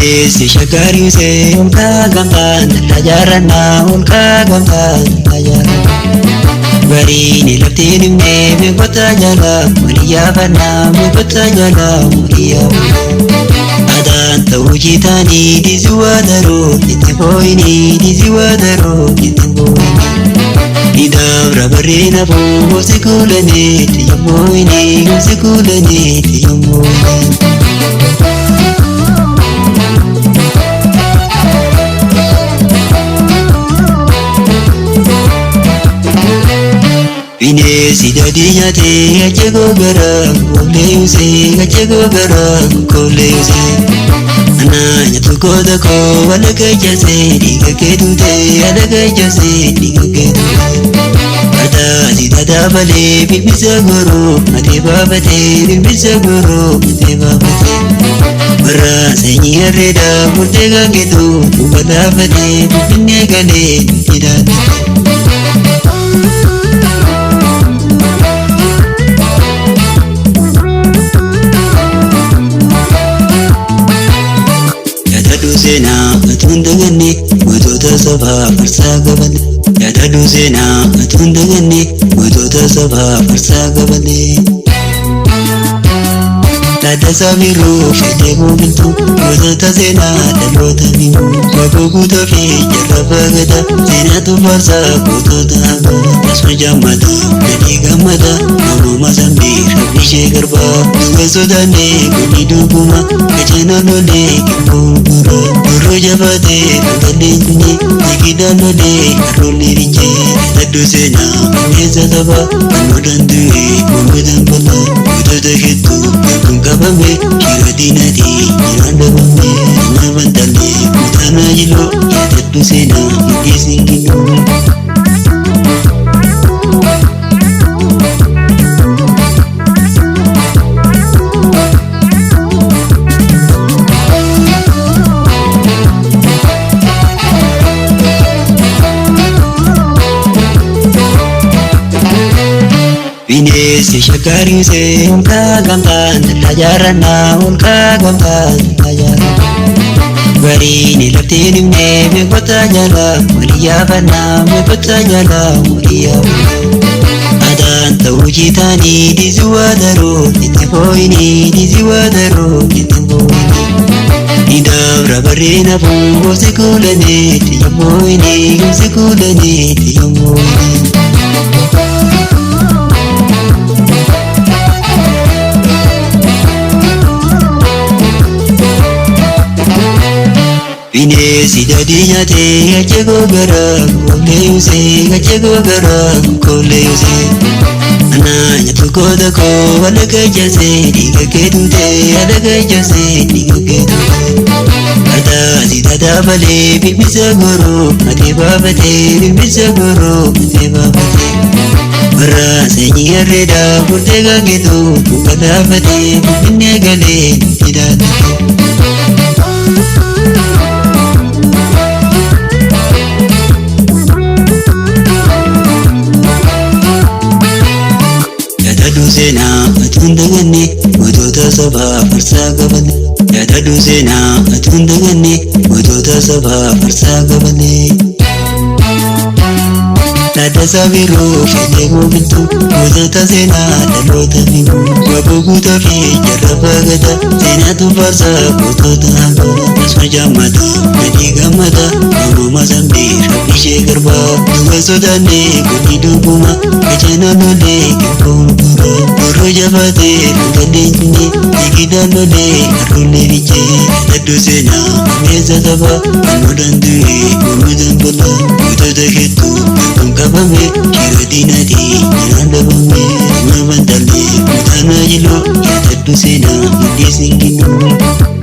Bineensi shaggaariisee olka gamtaan tajaajilana olka gamtaan tajaajilana bariini laftiin himnee meeqota jala walii yaafannaa meeqota jala walii yaafannaa adaan ta'uu jiitaanii dhiisii waadaroo itti boo'inii dhiisii waadaroo itti boo'inii idabra bareena boobsi kuulanee tiyyamoo'inii boobsi kuulanee tiyyamoo'inii. Bineensi dadii nyaatee ajjeegoo garaa koollee usee ajjeegoo garaa koollee usee anaa nyaatu goota koo wala gajjasee dhiiga keetutee ala gajjasee dhiiga keetutee adaasi dadaabalee birbisa goroo matee baafatee birbisa goroo matee baafatee warra sanyii herreedaa murtee gaangeetu duuba laafatee finfinnee galee nuti dhaadhatee. Seenaa atuun daganne gootota sabaa farsaa gabalee yaadaduu seenaa atuun daganne gootota sabaa farsaa gabalee Taaddasaa Birruu Fedhee Boonqiltuu gootota seenaa dhaloota himuu Baboo Guutaa fi Jarrabaa Gadaa seenaatu farsaa gootota hagaa Asma Jaammataa Gadhii Gammadaa Namooma Zambii Rabbishee Garbaa Duuba Sodaannee Gulii Duugumaa Gajanaa Lolee Qilxuu Guraa Borroo jabaatee Fangaleenjinee Jigidaan Lolee Harroollee Rijee Yaadaduu seenaa bineensa sabaa Naannoo Dandu'ee Boonuu Dambalaa gootota hedduu garbuun qabame shira diinaatii jiraan dhabame nama bantallee kutaanaa jiloo yaadaduu seenaa hidheessiin gidduu. Bineensi shaggaariisee olka gamtaan tajaajilana olka gamtaan tajaajilana bariini laftiin himnee meeqota jala walii yaafannaa meeqota jala walii yaafannaa adaan ta'uu jiitaanii dhiisii waadaroo itti boo'inii dhiisii waadaroo itti boo'inii idabra bareena boobsi kuulanee tiyyamoo'inii boobsi kuulanee tiyyamoo'inii. Bineensi dadii nyaatee ajjeegoo garaa koollee usee ajjeegoo garaa koollee usee anaa nyaatu goota koo wala gajjasee dhiiga keetutee ala gajjasee dhiiga keetutee adaasi dadaabalee birbisa goroo matee baafatee birbisa goroo matee baafatee warra sanyii herreedaa murtee gaangeetu duuba laafatee finfinnee galee nuti dhaadhatee. Yaadaduu seenaa atuun daganne gootota sabaa farsaa gabalee yaadaduu seenaa atuun daganne gootota sabaa farsaa gabalee Taaddasaa Birruu Fedhee Boonqiltuu gootota seenaa dhaloota himuu Baboo Guutaa fi Jarrabaa Gadaa seenaatu farsaa gootota hagaa Asma Jaammataa Gadhii Gammadaa Namooma Zambii Rabbishee Garbaa Duuba Sodaannee Gulii Duugumaa Gajanaa Lolee Qilxuu Guraa Borroo jabaatee Fangaleenjinee Jigidaan Lolee Harroollee Rijee Yaadaduu seenaa bineensa sabaa Naannoo Dandu'ee Boonuu Dambalaa gootota hedduu garbuun qabame shira diinaatii jiraan dhabame nama bantallee kutaanaa jiloo yaadaduu seenaa hidheessiin gidduu.